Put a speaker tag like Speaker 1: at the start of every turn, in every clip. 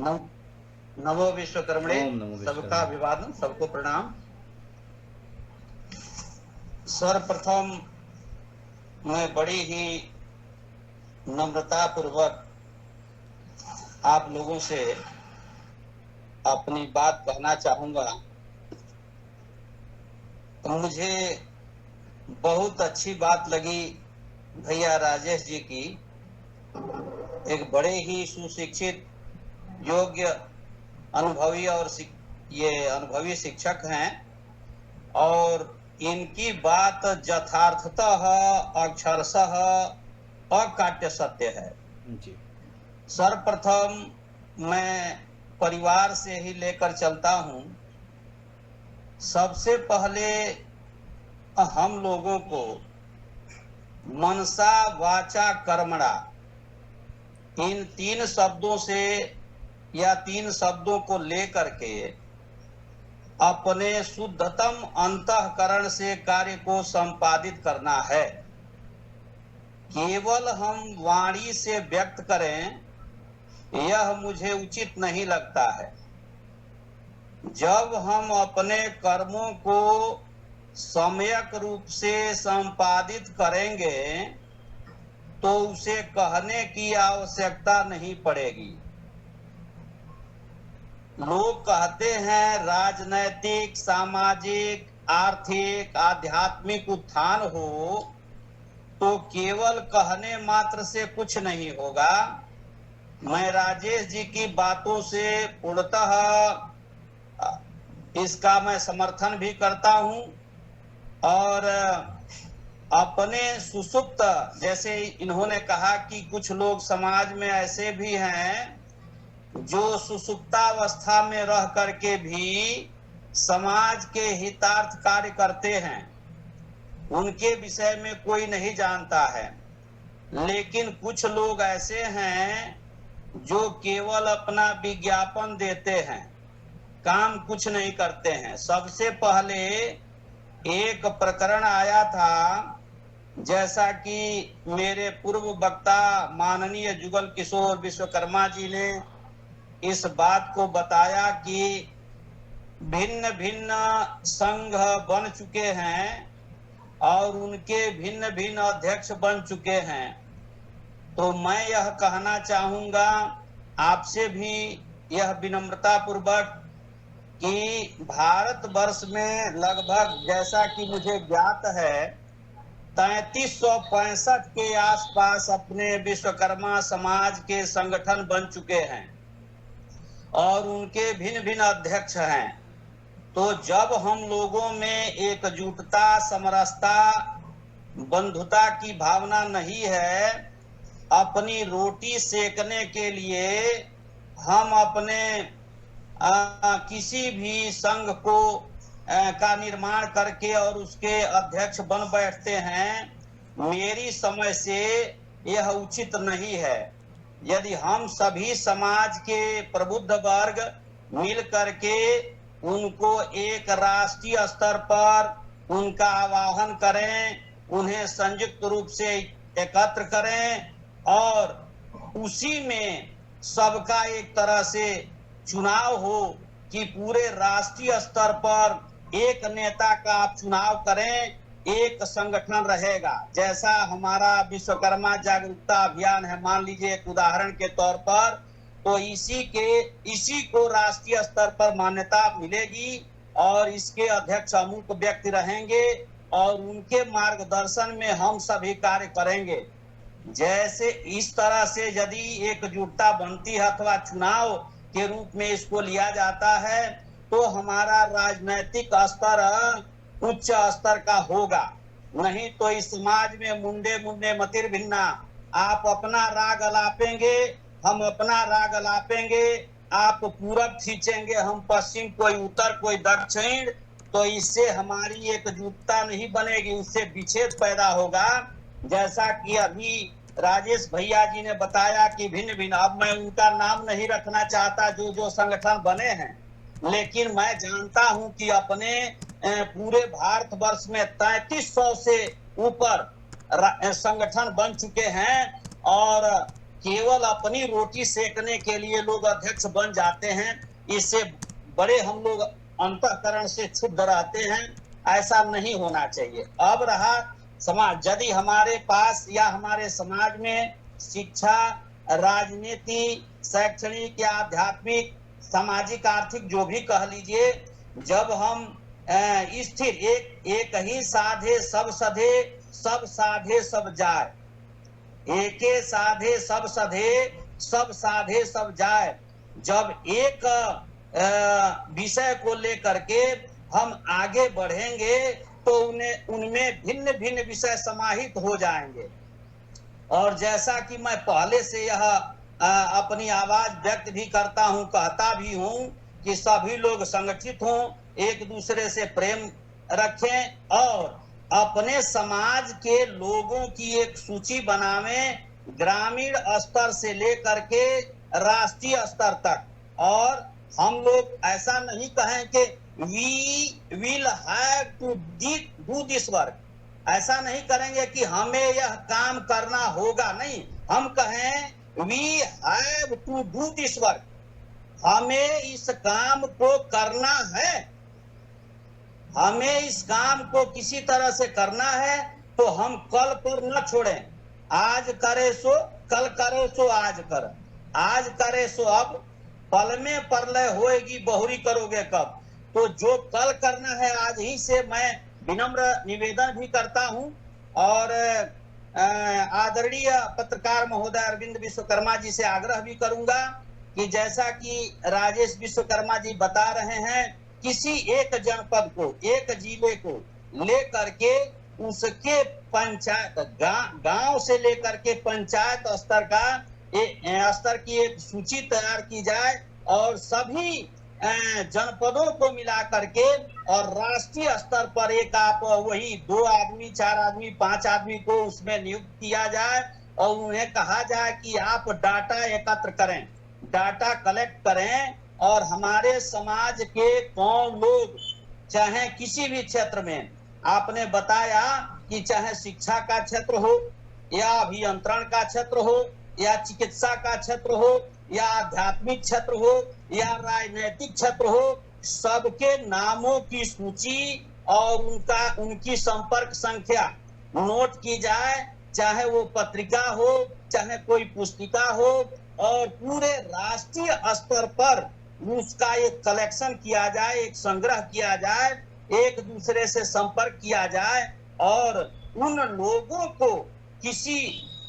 Speaker 1: नम, नमो विश्वकर्मणे।
Speaker 2: ओम नमो
Speaker 1: सबका
Speaker 2: विश्वकर्मा।
Speaker 1: अभिवादन, सबको प्रणाम। सर्वप्रथम मैं बड़ी ही नम्रता पूर्वक आप लोगों से अपनी बात कहना चाहूंगा। तो मुझे बहुत अच्छी बात लगी भैया राजेश जी की। एक बड़े ही सुशिक्षित, योग्य, अनुभवी और ये अनुभवी शिक्षक हैं और इनकी बात यथार्थतः अक्षरशः अकाट्य सत्य है।
Speaker 2: जी।
Speaker 1: सर्वप्रथम मैं परिवार से ही लेकर चलता हूं। सबसे पहले हम लोगों को मनसा वाचा कर्मणा, इन 3 शब्दों से या 3 शब्दों को लेकर के अपने शुद्धतम अंतःकरण से कार्य को संपादित करना है। केवल हम वाणी से व्यक्त करें, यह मुझे उचित नहीं लगता है। जब हम अपने कर्मों को सम्यक रूप से संपादित करेंगे तो उसे कहने की आवश्यकता नहीं पड़ेगी। लोग कहते हैं राजनैतिक, सामाजिक, आर्थिक, आध्यात्मिक उत्थान हो तो केवल कहने मात्र से कुछ नहीं होगा। मैं राजेश जी की बातों से पूर्णतः इसका मैं समर्थन भी करता हूं और अपने सुसुप्त, जैसे इन्होंने कहा कि कुछ लोग समाज में ऐसे भी हैं जो सुसुप्तावस्था में रह करके भी समाज के हितार्थ कार्य करते हैं। उनके विषय में कोई नहीं जानता है। लेकिन कुछ लोग ऐसे हैं जो केवल अपना विज्ञापन देते हैं, काम कुछ नहीं करते हैं। सबसे पहले एक प्रकरण आया था, जैसा कि मेरे पूर्व वक्ता माननीय जुगल किशोर विश्वकर्मा जी ने इस बात को बताया कि भिन्न भिन्न संघ बन चुके हैं और उनके भिन्न भिन्न अध्यक्ष बन चुके हैं। तो मैं यह कहना चाहूंगा आपसे भी यह विनम्रता पूर्वक कि भारतवर्ष में लगभग, जैसा कि मुझे ज्ञात है, 3365 के आसपास अपने विश्वकर्मा समाज के संगठन बन चुके हैं और उनके भिन्न भिन्न अध्यक्ष हैं। तो जब हम लोगों में एकजुटता, समरसता, बंधुता की भावना नहीं है, अपनी रोटी सेकने के लिए हम अपने किसी भी संघ को का निर्माण करके और उसके अध्यक्ष बन बैठते हैं, मेरी समझ से यह उचित नहीं है। यदि हम सभी समाज के प्रबुद्ध वर्ग मिल करके उनको एक राष्ट्रीय स्तर पर उनका आवाहन करें, उन्हें संयुक्त रूप से एकत्र करें और उसी में सबका एक तरह से चुनाव हो कि पूरे राष्ट्रीय स्तर पर एक नेता का आप चुनाव करें, एक संगठन रहेगा। जैसा हमारा विश्वकर्मा जागरूकता अभियान है, मान लीजिए एक उदाहरण के तौर पर, तो इसी को राष्ट्रीय स्तर पर मान्यता मिलेगी और इसके अध्यक्ष अमुक व्यक्ति रहेंगे और उनके मार्गदर्शन में हम सभी कार्य करेंगे। जैसे इस तरह से यदि एकजुटता बनती है अथवा चुनाव के रूप में इसको लिया जाता है तो हमारा राजनीतिक स्तर उच्च स्तर का होगा। नहीं तो इस समाज में मुंडे मुंडे मतिर भिन्ना, आप अपना राग अलापेंगे, हम अपना राग अलापेंगे, आप पूरब खींचेंगे, हम पश्चिम, कोई उत्तर, कोई दक्षिण, तो इससे हमारी एकजुटता नहीं बनेगी, उससे विच्छेद पैदा होगा। जैसा कि अभी राजेश भैया जी ने बताया कि भिन्न भिन्न, अब मैं उनका नाम नहीं रखना चाहता जो जो संगठन बने हैं, लेकिन मैं जानता हूं कि अपने पूरे भारतवर्ष में 3300 से ऊपर संगठन बन चुके हैं और केवल अपनी रोटी सेकने के लिए लोग अध्यक्ष बन जाते हैं, इससे बड़े हम लोग अंतःकरण से क्षुब्ध रहते हैं। ऐसा नहीं होना चाहिए। अब रहा समाज, यदि हमारे पास या हमारे समाज में शिक्षा, राजनीति, शैक्षणिक या आध्यात्मिक, सामाजिक, आर्थिक जो भी कह लीजिए, जब हम स्थिर एक ही साधे सब सधे, सब साधे सब जाए, एके साधे सब सधे, सब साधे सब जाए, जब एक विषय को लेकर के हम आगे बढ़ेंगे तो उनमें भिन्न भिन्न विषय समाहित हो जाएंगे। और जैसा कि मैं पहले से यह अपनी आवाज व्यक्त भी करता हूं, कहता भी हूं कि सभी लोग संगठित हों, एक दूसरे से प्रेम रखें और अपने समाज के लोगों की एक सूची बनावें, ग्रामीण स्तर से लेकर के राष्ट्रीय स्तर तक। और हम लोग ऐसा नहीं कहें कि we will have to do this work, ऐसा नहीं करेंगे कि हमें यह काम करना होगा, नहीं, हम कहें we have to do this work, हमें इस काम को करना है, हमें इस काम को किसी तरह से करना है, तो हम कल पर न छोड़ें। आज करे सो कल, करे सो आज कर, आज करे सो अब, पल में परलय होएगी बहुरी करोगे कब। तो जो कल करना है आज ही से मैं विनम्र निवेदन भी करता हूं। और आदरणीय पत्रकार महोदय अरविंद विश्वकर्मा जी से आग्रह भी करूंगा कि जैसा कि राजेश विश्वकर्मा जी बता रहे हैं, किसी एक जनपद को, एक जिले को लेकर के उसके पंचायत गांव से लेकर के पंचायत स्तर की एक सूची तैयार की जाए और सभी जनपदों को मिला करके और राष्ट्रीय स्तर पर एक आप वही 2 आदमी, 4 आदमी, 5 आदमी को उसमें नियुक्त किया जाए और उन्हें कहा जाए कि आप डाटा एकत्र करें, डाटा कलेक्ट करें और हमारे समाज के कौन लोग, चाहे किसी भी क्षेत्र में, आपने बताया कि चाहे शिक्षा का क्षेत्र हो या अभियंत्रण का क्षेत्र हो या चिकित्सा का क्षेत्र हो या आध्यात्मिक क्षेत्र हो या राजनीतिक क्षेत्र हो, सबके नामों की सूची और उनकी संपर्क संख्या नोट की जाए, चाहे वो पत्रिका हो, चाहे कोई पुस्तिका हो, और पूरे राष्ट्रीय स्तर पर उसका एक कलेक्शन किया जाए, एक संग्रह किया जाए, एक दूसरे से संपर्क किया जाए और उन लोगों को किसी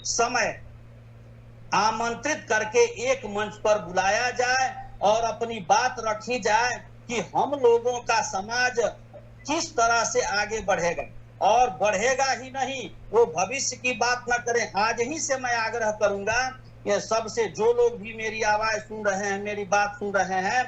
Speaker 1: समय आमंत्रित करके एक मंच पर बुलाया जाए और अपनी बात रखी जाए कि हम लोगों का समाज किस तरह से आगे बढ़ेगा। और बढ़ेगा ही नहीं, वो भविष्य की बात न करें। आज ही से मैं आग्रह करूंगा कि सबसे, जो लोग भी मेरी आवाज सुन रहे हैं, मेरी बात सुन रहे हैं,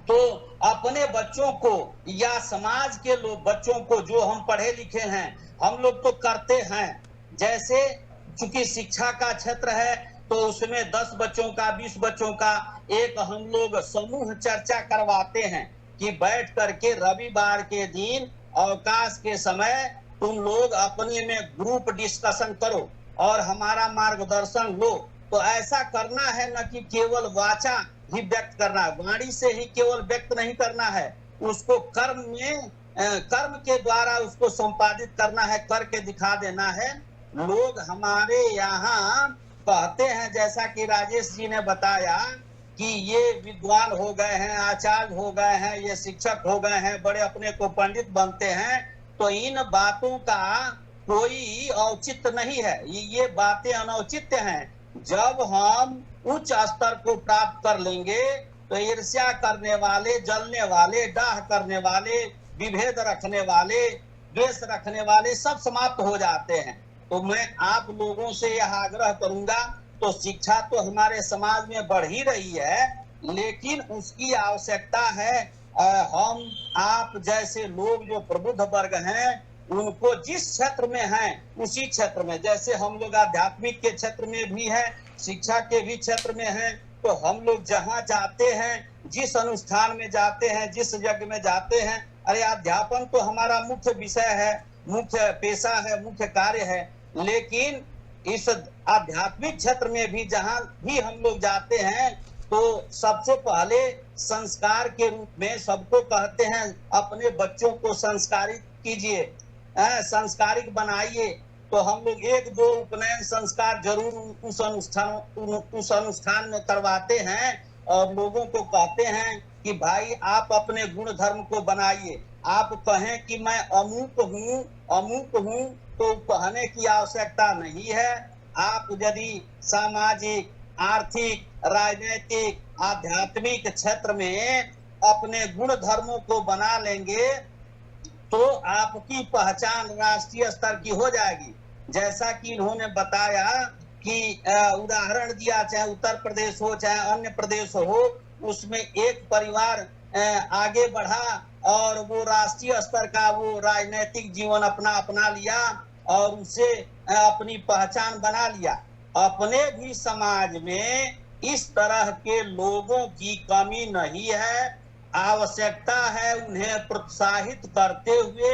Speaker 1: तो अपने बच्चों को या समाज के लोग बच्चों को, जो हम पढ़े लिखे हैं, हम लोग तो करते हैं, जैसे चूंकि शिक्षा का क्षेत्र है तो उसमें 10 बच्चों का, 20 बच्चों का एक हम लोग समूह चर्चा करवाते हैं कि बैठ करके रविवार के दिन अवकाश के समय तुम लोग अपने में ग्रुप डिस्कशन करो और हमारा मार्गदर्शन लो। तो ऐसा करना है, न कि केवल वाचा ही व्यक्त करना है, वाणी से ही केवल व्यक्त नहीं करना है, उसको कर्म में, कर्म के द्वारा उसको संपादित करना है, करके दिखा देना है। लोग हमारे यहाँ कहते हैं, जैसा कि राजेश जी ने बताया कि ये विद्वान हो गए हैं, आचार्य हो गए हैं, ये शिक्षक हो गए हैं, बड़े अपने को पंडित बनते हैं, तो इन बातों का कोई औचित्य नहीं है, ये बातें अनौचित्य हैं। जब हम उच्च स्तर को प्राप्त कर लेंगे तो ईर्ष्या करने वाले, जलने वाले, डाह करने वाले, विभेद रखने वाले, द्वेष रखने वाले सब समाप्त हो जाते हैं। तो मैं आप लोगों से यह आग्रह करूंगा, तो शिक्षा तो हमारे समाज में बढ़ ही रही है, लेकिन उसकी आवश्यकता है हम आप जैसे लोग जो प्रबुद्ध वर्ग हैं, उनको जिस क्षेत्र में हैं उसी क्षेत्र में, जैसे हम लोग आध्यात्मिक के क्षेत्र में भी हैं, शिक्षा के भी क्षेत्र में हैं, तो हम लोग जहाँ जाते हैं, जिस अनुष्ठान में जाते हैं, जिस यज्ञ में जाते हैं, अरे अध्यापन तो हमारा मुख्य विषय है, मुख्य पेशा है, मुख्य कार्य है, लेकिन इस आध्यात्मिक क्षेत्र में भी जहां भी हम लोग जाते हैं तो सबसे पहले संस्कार के रूप में सबको कहते हैं अपने बच्चों को संस्कारित कीजिए, संस्कारिक बनाइए। तो हम लोग एक दो उपनयन संस्कार जरूर उस अनुष्ठान में करवाते हैं और लोगों को कहते हैं कि भाई आप अपने गुण धर्म को बनाइए। आप कहें कि मैं अमुक हूँ तो कहने की आवश्यकता नहीं है। आप यदि सामाजिक, आर्थिक, राजनीतिक, आध्यात्मिक क्षेत्र में अपने गुण धर्मों को बना लेंगे तो आपकी पहचान राष्ट्रीय स्तर की हो जाएगी। जैसा कि इन्होंने बताया कि उदाहरण दिया, चाहे उत्तर प्रदेश हो चाहे अन्य प्रदेश हो, उसमें एक परिवार आगे बढ़ा और वो राष्ट्रीय स्तर का वो राजनीतिक जीवन अपना लिया और उसे अपनी पहचान बना लिया। अपने भी समाज में इस तरह के लोगों की कमी नहीं है। आवश्यकता है उन्हें प्रोत्साहित करते हुए,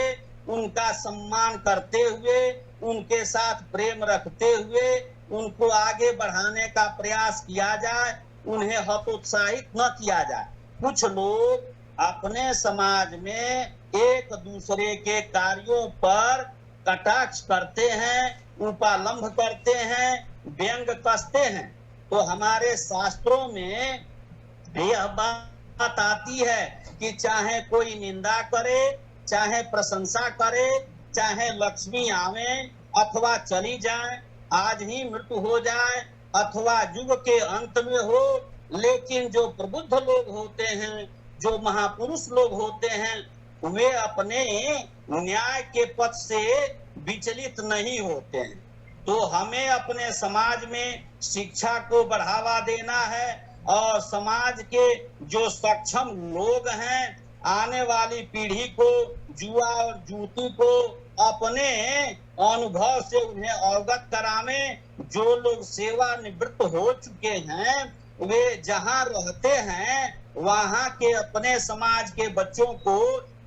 Speaker 1: उनका सम्मान करते हुए, उनके साथ प्रेम रखते हुए उनको आगे बढ़ाने का प्रयास किया जाए, उन्हें हतोत्साहित न किया जाए। कुछ लोग अपने समाज में एक दूसरे के कार्यों पर कटाक्ष करते हैं, उपालंभ करते हैं, व्यंग कसते हैं। तो हमारे शास्त्रों में यह बात आती है कि चाहे कोई निंदा करे, चाहे प्रशंसा करे, चाहे लक्ष्मी आवे अथवा चली जाए, आज ही मृत्यु हो जाए अथवा युग के अंत में हो, लेकिन जो प्रबुद्ध लोग होते हैं, जो महापुरुष लोग होते हैं, वे अपने न्याय के पथ से विचलित नहीं होते हैं। तो हमें अपने समाज में शिक्षा को बढ़ावा देना है और समाज के जो सक्षम लोग हैं, आने वाली पीढ़ी को जुआ और जूती को अपने अनुभव से उन्हें अवगत करावें। जो लोग सेवानिवृत्त हो चुके हैं वे जहां रहते हैं वहां के अपने समाज के बच्चों को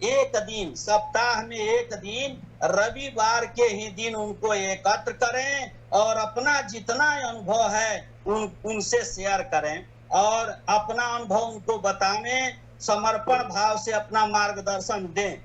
Speaker 1: एक दिन, सप्ताह में एक दिन, रविवार के ही दिन उनको एकत्र करें और अपना जितना अनुभव है उनसे शेयर करें और अपना अनुभव उनको बताएं, समर्पण भाव से अपना मार्गदर्शन दें,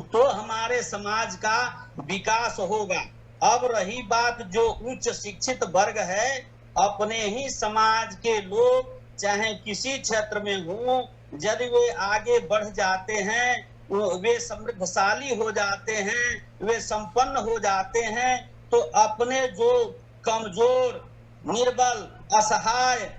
Speaker 1: तो हमारे समाज का विकास होगा। अब रही बात जो उच्च शिक्षित वर्ग है, अपने ही समाज के लोग चाहे किसी क्षेत्र में हो, यदि वे आगे बढ़ जाते हैं, वे समृद्धशाली हो जाते हैं, वे संपन्न हो जाते हैं, तो अपने जो कमजोर, निर्बल, असहाय,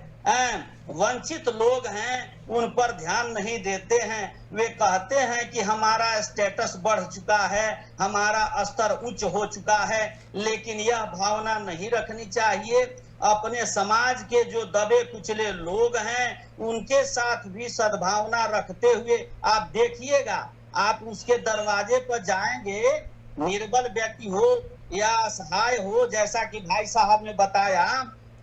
Speaker 1: वंचित लोग हैं उन पर ध्यान नहीं देते हैं। वे कहते हैं कि हमारा स्टेटस बढ़ चुका है, हमारा स्तर उच्च हो चुका है, लेकिन यह भावना नहीं रखनी चाहिए। अपने समाज के जो दबे कुचले लोग हैं उनके साथ भी सद्भावना रखते हुए आप देखिएगा, आप उसके दरवाजे पर जाएंगे, निर्बल व्यक्ति हो या असहाय हो, जैसा कि भाई साहब ने बताया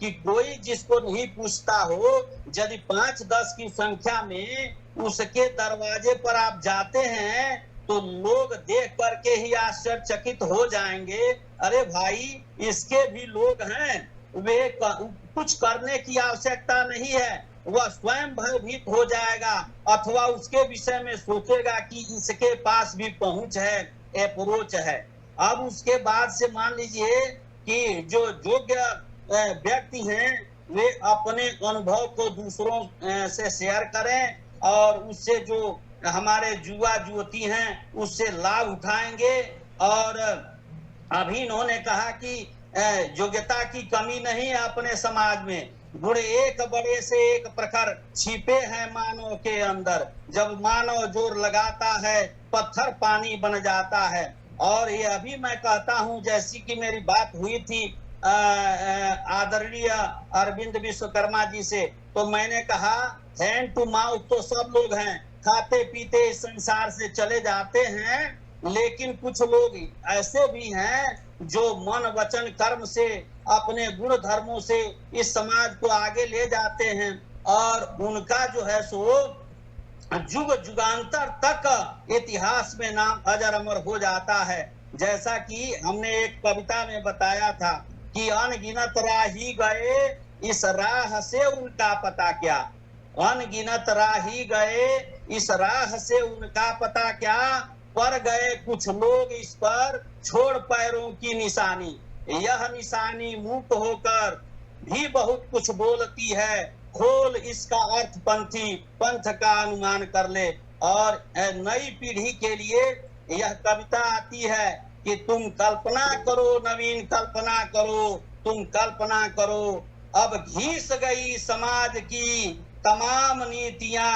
Speaker 1: कि कोई जिसको नहीं पूछता हो, यदि 5-10 की संख्या में उसके दरवाजे पर आप जाते हैं तो लोग देख करके ही आश्चर्यचकित हो जाएंगे, अरे भाई इसके भी लोग हैं, वे कुछ करने की आवश्यकता नहीं है, वह स्वयं भयभीत हो जाएगा अथवा उसके विषय में सोचेगा कि इसके पास भी पहुंच है, अप्रोच है। अब उसके बाद से मान लीजिए कि जो योग्य व्यक्ति हैं वे अपने अनुभव को दूसरों से शेयर करें और उससे जो हमारे जुआ जुवती हैं उससे लाभ उठाएंगे। और अभी इन्होंने कहा कि योग्यता की कमी नहीं है अपने समाज में, गुण एक बड़े से एक प्रखर छिपे हैं मानव के अंदर, जब मानव जोर लगाता है पत्थर पानी बन जाता है। और ये अभी मैं कहता हूं, जैसी कि मेरी बात हुई थी आदरणीय अरविंद विश्वकर्मा जी से, तो मैंने कहा हैंड टू माउथ तो सब लोग हैं, खाते पीते इस संसार से चले जाते हैं, लेकिन कुछ लोग ऐसे भी हैं जो मन वचन कर्म से अपने गुण धर्मों से इस समाज को आगे ले जाते हैं और उनका जो है सो युग युगांतर तक इतिहास में नाम अजर अमर हो जाता है। जैसा कि हमने एक कविता में बताया था कि अनगिनत राही गए, इस राह से उनका पता क्या। अनगिनत राही गए, इस राह से उनका पता क्या। पर गए कुछ लोग इस पर, छोड़ पैरों की निशानी। यह निशानी मूक होकर भी बहुत कुछ बोलती है। खोल इसका अर्थ पंथी, पंथ का अनुमान कर ले। और नई पीढ़ी के लिए यह कविता आती है कि तुम कल्पना करो, नवीन कल्पना करो, तुम कल्पना करो। अब घिस गई समाज की तमाम नीतियां,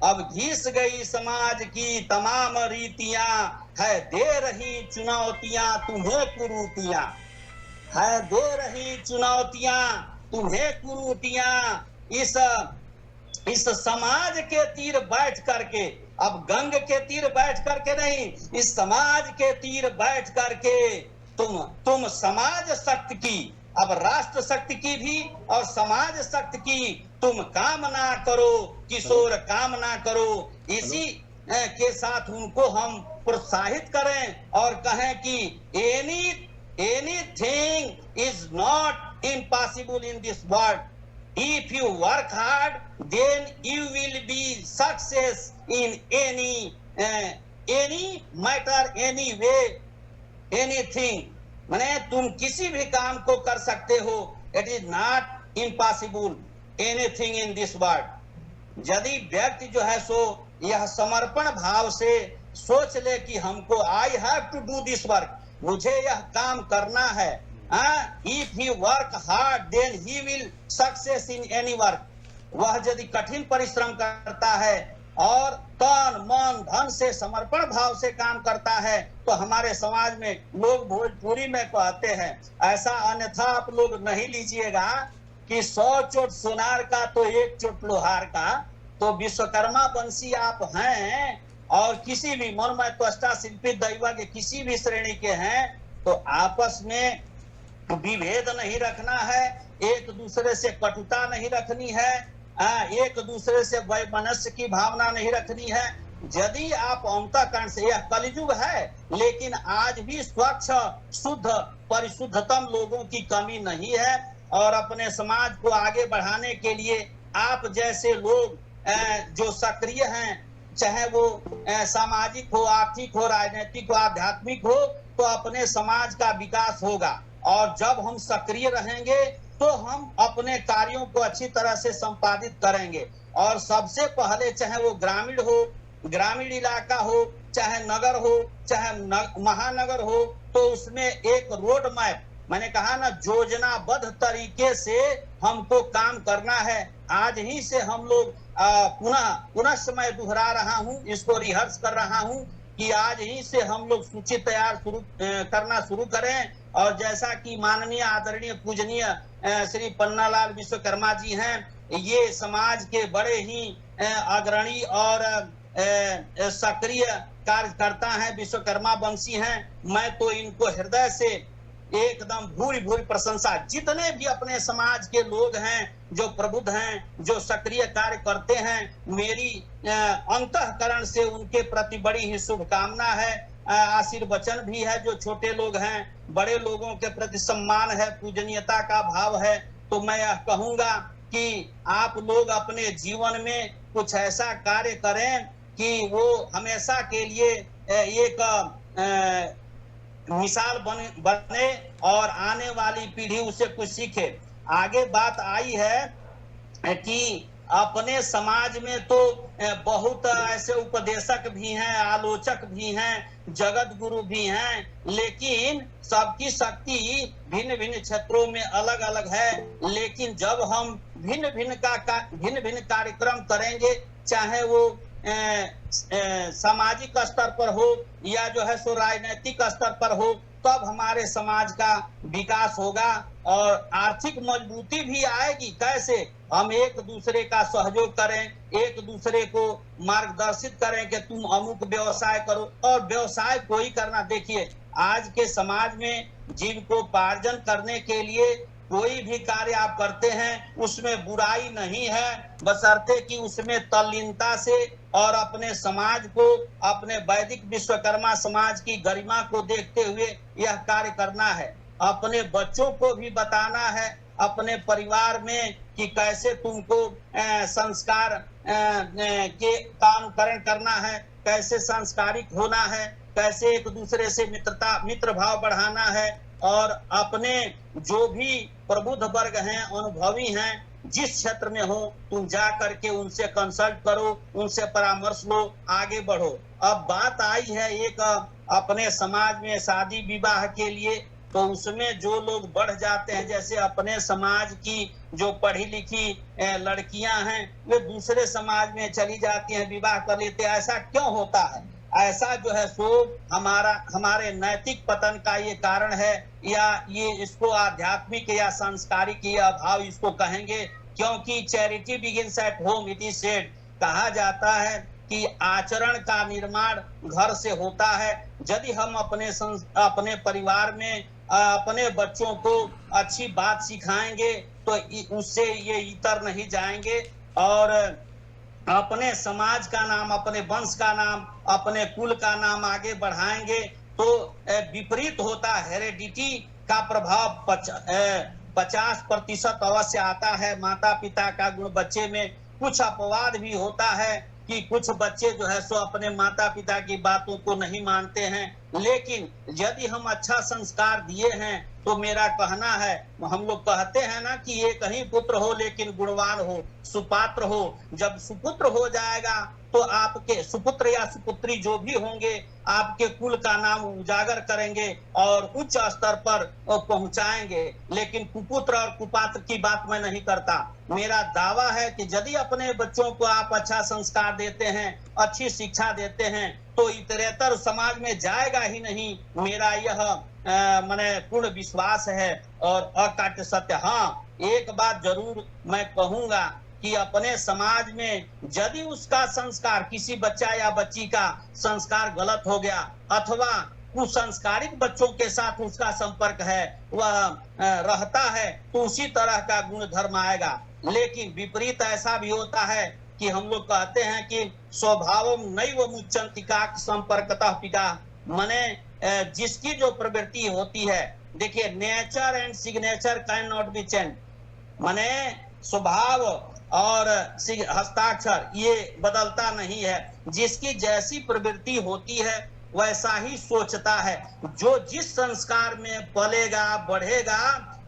Speaker 1: अब घिस गई समाज की तमाम रीतियां, है दे रही चुनौतियां तुम्हें कुरीतियां, है दे रही चुनौतियां तुम्हें कुरीतियां। इस समाज के तीर बैठ करके, अब गंग के तीर बैठ करके नहीं, इस समाज के तीर बैठ करके तुम समाज शक्ति की, अब राष्ट्र शक्ति की भी और समाज शक्ति की तुम कामना करो, किशोर कामना करो। इसी के साथ उनको हम प्रोत्साहित करें और कहें कि anything is not impossible in this world. If you work hard, then you will be success in any matter, any way, anything. माने तुम किसी भी काम को कर सकते हो। It is not impossible anything in this world. यदि व्यक्ति जो है सो यह समर्पण भाव से सोच ले कि हमको I have to do this work, मुझे यह काम करना है। If he work hard, then he will success in any work. वह यदि कठिन परिश्रम करता है और तन मन धन से समर्पण भाव से काम करता है, तो हमारे समाज में लोग भोजपुरी में कहते हैं ऐसा, अन्यथा आप लोग नहीं लीजिएगा कि 100 चोट सोनार का तो 1 चोट लोहार का। तो विश्वकर्मा वंशी आप हैं और किसी भी मनोमय त्वष्टा शिल्पी दैवज्ञ किसी भी श्रेणी के हैं, तो आपस में विभेद नहीं रखना है, एक दूसरे से कटुता नहीं रखनी है, एक दूसरे से वैमनस्य की भावना नहीं रखनी है। यदि आप अंतःकरण से, यह कलियुग है लेकिन आज भी स्वच्छ शुद्ध परिशुद्धतम लोगों की कमी नहीं है। और अपने समाज को आगे बढ़ाने के लिए आप जैसे लोग जो सक्रिय हैं, चाहे वो सामाजिक हो, आर्थिक हो, राजनीतिक हो, आध्यात्मिक हो, तो अपने समाज का विकास होगा। और जब हम सक्रिय रहेंगे तो हम अपने कार्यों को अच्छी तरह से संपादित करेंगे। और सबसे पहले चाहे वो ग्रामीण हो, ग्रामीण इलाका हो, चाहे नगर हो, चाहे महानगर हो, तो उसमें एक रोड मैप, मैंने कहा ना, योजनाबद्ध तरीके से हमको काम करना है। आज ही से हम लोग पुनः मैं दोहरा रहा हूँ, इसको रिहर्स कर रहा हूँ कि आज ही से हम लोग सूची तैयार करना शुरू करें। और जैसा कि माननीय आदरणीय पूजनीय श्री पन्नालाल विश्वकर्मा जी हैं, ये समाज के बड़े ही अग्रणी और सक्रिय कार्यकर्ता हैं, विश्वकर्मा वंशी हैं। मैं तो इनको हृदय से एकदम भूरी भूरी प्रशंसा, जितने भी अपने समाज के लोग हैं जो प्रबुद्ध हैं, जो सक्रिय कार्य करते हैं, मेरी अंतःकरण से उनके प्रति बड़ी ही शुभकामना है, आशीर्वचन भी है। जो छोटे लोग हैं, बड़े लोगों के प्रति सम्मान है, पूजनीयता का भाव है। तो मैं यह कहूंगा कि आप लोग अपने जीवन में कुछ ऐसा कार्य करें कि वो हमेशा के लिए एक मिसाल बने और आने वाली पीढ़ी उसे कुछ सीखे। आगे बात आई है कि अपने समाज में तो बहुत ऐसे उपदेशक भी हैं, आलोचक भी हैं, जगत गुरु भी हैं, लेकिन सबकी शक्ति भिन्न भिन्न क्षेत्रों में अलग अलग है। लेकिन जब हम भिन्न भिन्न कार्यक्रम करेंगे, चाहे वो सामाजिक स्तर पर हो या जो है सो राजनीतिक स्तर पर हो, तब हमारे समाज का विकास होगा और आर्थिक मजबूती भी आएगी। कैसे? हम एक दूसरे का सहयोग करें, एक दूसरे को मार्गदर्शित करें कि तुम अमुक व्यवसाय करो। और व्यवसाय कोई करना, देखिए आज के समाज में जीविकोपार्जन करने के लिए कोई भी कार्य आप करते हैं उसमें बुराई नहीं है, बशर्ते कि उसमें तल्लीनता से और अपने समाज को, अपने वैदिक विश्वकर्मा समाज की गरिमा को देखते हुए यह कार्य करना है। अपने बच्चों को भी बताना है, अपने परिवार में कि कैसे तुमको संस्कार के काम करना है, कैसे संस्कारिक होना है, कैसे एक दूसरे से मित्र भाव बढ़ाना है। और अपने जो भी प्रबुद्ध वर्ग हैं, अनुभवी हैं, जिस क्षेत्र में हो, तुम जा करके उनसे कंसल्ट करो, उनसे परामर्श लो, आगे बढ़ो। अब बात आई है एक अपने समाज में शादी विवाह के लिए, तो उसमें जो लोग बढ़ जाते हैं, जैसे अपने समाज की जो पढ़ी लिखी लड़कियां हैं, वे दूसरे समाज में चली जाती हैं, विवाह कर लेते हैं। ऐसा क्यों होता है? ऐसा जो है सो हमारे नैतिक पतन का ये कारण है, या ये इसको आध्यात्मिक या सांस्कारिक ये अभाव इसको कहेंगे। क्योंकि charity begins at home, it is said, कहा जाता है कि आचरण का निर्माण घर से होता है। यदि हम अपने परिवार में अपने बच्चों को अच्छी बात सिखाएंगे तो उससे ये इतर नहीं जाएंगे, और अपने समाज का नाम, अपने वंश का नाम, अपने कुल का नाम आगे बढ़ाएंगे। तो विपरीत होता है, हेरेडिटी का प्रभाव 50% अवश्य आता है। माता पिता का गुण बच्चे में, कुछ अपवाद भी होता है कि कुछ बच्चे जो है सो अपने माता पिता की बातों को नहीं मानते हैं। लेकिन यदि हम अच्छा संस्कार दिए हैं तो मेरा कहना है, हम लोग कहते हैं ना कि एक ही पुत्र हो लेकिन गुणवान हो, सुपात्र हो। जब सुपुत्र हो जाएगा तो आपके सुपुत्र या सुपुत्री जो भी होंगे, आपके कुल का नाम उजागर करेंगे और उच्च स्तर पर पहुंचाएंगे। लेकिन कुपुत्र और कुपात्र की बात मैं नहीं करता। मेरा दावा है कि यदि अपने बच्चों को आप अच्छा संस्कार देते हैं, अच्छी शिक्षा देते हैं, तो इतरेतर समाज में जाएगा ही नहीं। मेरा यह मैंने पूर्ण विश्वास है और अकाट्य सत्य। हाँ, एक बात जरूर मैं कहूंगा कि अपने समाज में यदि उसका संस्कार, किसी बच्चा या बच्ची का संस्कार गलत हो गया, अथवा कुसंस्कारिक बच्चों के साथ उसका संपर्क है, वह रहता है, तो उसी तरह का गुण धर्म आएगा। लेकिन विपरीत ऐसा भी होता है कि हम लोग कहते हैं कि स्वभावम नैव मुच्यन्ति काक संपर्कतः पिता, मने जिसकी जो प्रवृत्ति होती है, देखिए, nature and signature can not be change, मने स्वभाव और हस्ताक्षर ये बदलता नहीं है। जिसकी जैसी प्रवृत्ति होती है वैसा ही सोचता है। जो जिस संस्कार में पलेगा बढ़ेगा,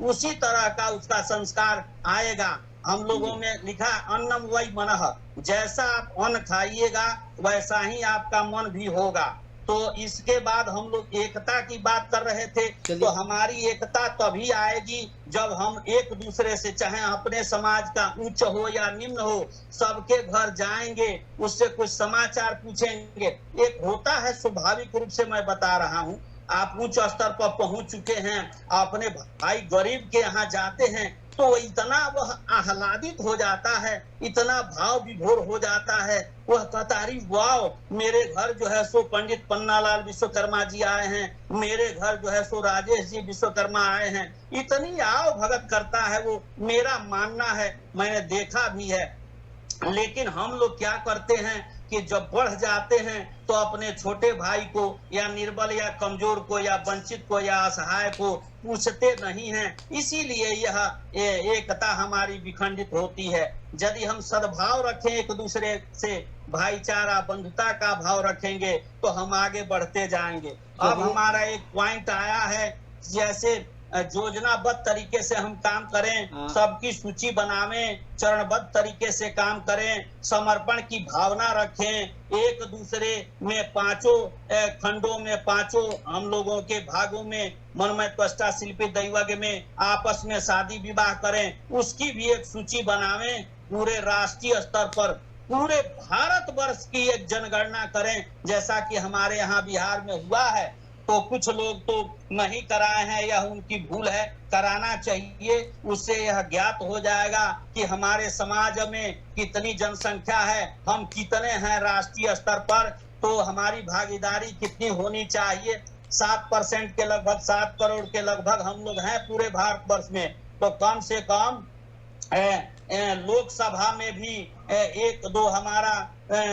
Speaker 1: उसी तरह का उसका संस्कार आएगा। हम लोगों में लिखा अन्नम वही मनः, जैसा आप अन्न खाइएगा वैसा ही आपका मन भी होगा। तो इसके बाद हम लोग एकता की बात कर रहे थे, तो हमारी एकता तभी आएगी जब हम एक दूसरे से, चाहे अपने समाज का उच्च हो या निम्न हो, सबके घर जाएंगे, उससे कुछ समाचार पूछेंगे। एक होता है स्वाभाविक रूप से, मैं बता रहा हूँ, आप उच्च स्तर पर पहुंच चुके हैं, अपने भाई गरीब के यहाँ जाते हैं तो इतना वह आह्लादित हो जाता है, इतना भाव विभोर हो जाता है, वह कहता है वाह, मेरे घर जो है सो पंडित पन्नालाल विश्वकर्मा जी आए हैं, मेरे घर जो है सो राजेश जी विश्वकर्मा आए हैं। इतनी आव भगत करता है वो, मेरा मानना है, मैंने देखा भी है। लेकिन हम लोग क्या करते हैं कि जब बढ़ जाते हैं तो अपने छोटे भाई को या निर्बल या कमजोर को या वंचित को या असहाय को पूछते नहीं हैं। इसीलिए यह एकता हमारी विखंडित होती है। यदि हम सद्भाव रखें, एक दूसरे से भाईचारा बंधुता का भाव रखेंगे, तो हम आगे बढ़ते जाएंगे। अब हमारा एक पॉइंट आया है, जैसे योजनाबद्ध तरीके से हम काम करें, सबकी सूची बनावें, चरणबद्ध तरीके से काम करें, समर्पण की भावना रखें, एक दूसरे में पांचों खंडों में, पांचों हम लोगों के भागों में, मनमय त्वष्टा शिल्पी दैवज्ञ में आपस में शादी विवाह करें, उसकी भी एक सूची बनावें। पूरे राष्ट्रीय स्तर पर पूरे भारतवर्ष की एक जनगणना करें, जैसा कि हमारे यहाँ बिहार में हुआ है। तो कुछ लोग तो नहीं कराए हैं, यह उनकी भूल है, कराना चाहिए। उससे यह ज्ञात हो जाएगा कि हमारे समाज में कितनी जनसंख्या है, हम कितने हैं राष्ट्रीय स्तर पर, तो हमारी भागीदारी कितनी होनी चाहिए। 7% के लगभग, 7 करोड़ के लगभग हम लोग हैं पूरे भारतवर्ष में। तो कम से कम लोकसभा में भी एक दो हमारा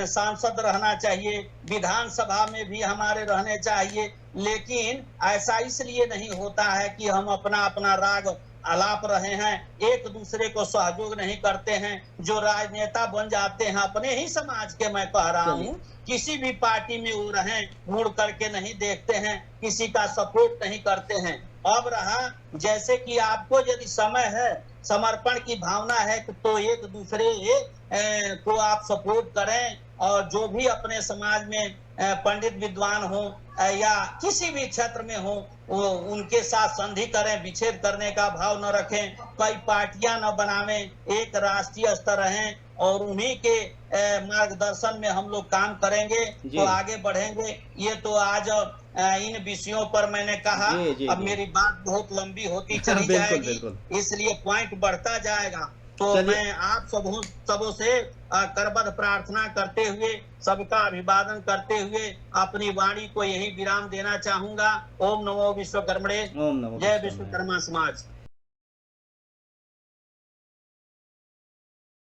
Speaker 1: सांसद रहना चाहिए, विधानसभा में भी हमारे रहने चाहिए। लेकिन ऐसा इसलिए नहीं होता है कि हम अपना अपना राग आलाप रहे हैं, एक दूसरे को सहयोग नहीं करते हैं। जो राजनेता बन जाते हैं अपने ही समाज के, मैं कह रहा हूँ, किसी भी पार्टी में वो रहें, मुड़ करके नहीं देखते हैं, किसी का सपोर्ट नहीं करते हैं। अब रहा, जैसे कि आपको यदि समय है, समर्पण की भावना है, तो एक दूसरे को आप सपोर्ट करें, और जो भी अपने समाज में पंडित विद्वान हो या किसी भी क्षेत्र में हो, वो उनके साथ संधि करें, विच्छेद करने का भाव न रखें, कई पार्टियां न बनावें, एक राष्ट्रीय स्तर रहें, और उन्हीं के मार्गदर्शन में हम लोग काम करेंगे तो आगे बढ़ेंगे। ये तो आज इन विषयों पर मैंने कहा। अब मेरी बात बहुत लंबी होती चली जाएगी, इसलिए पॉइंट बढ़ता जाएगा। तो मैं आप सबों से करबद्ध प्रार्थना करते हुए, सबका अभिवादन करते हुए अपनी वाणी को यही विराम देना चाहूंगा। ओम नमो विश्वकर्मणे, जय विश्वकर्मा समाज।